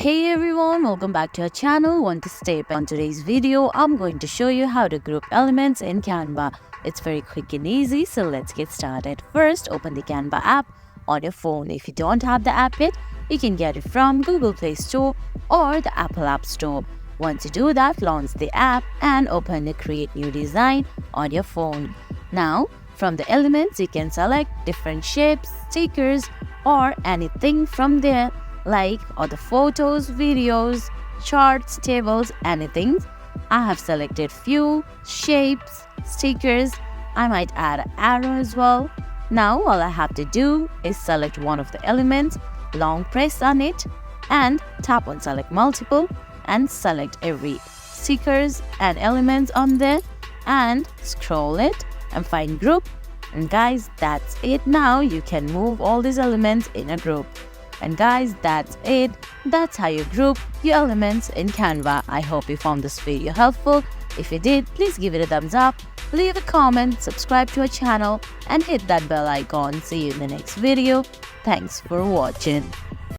Hey everyone, welcome back to our channel. Want to step on today's video, I'm going to show you how to group elements in Canva. It's very quick and easy, so let's get started. First, open the Canva app on your phone. If you don't have the app yet, you can get it from Google Play Store or the Apple App Store. Once you do that, launch the app and open the Create New Design on your phone. Now, from the elements, you can select different shapes, stickers, or anything from there, like other photos, videos, charts, tables, anything. I have selected few shapes, stickers. I might add an arrow as well. Now all I have to do is select one of the elements, long press on it, and tap on select multiple and select every stickers and elements on there and scroll it and find group. And guys, that's it. Now you can move all these elements in a group. And guys, that's it. That's how you group your elements in Canva. I hope you found this video helpful. If you did, please give it a thumbs up, leave a comment, subscribe to our channel, and hit that bell icon. See you in the next video. Thanks for watching.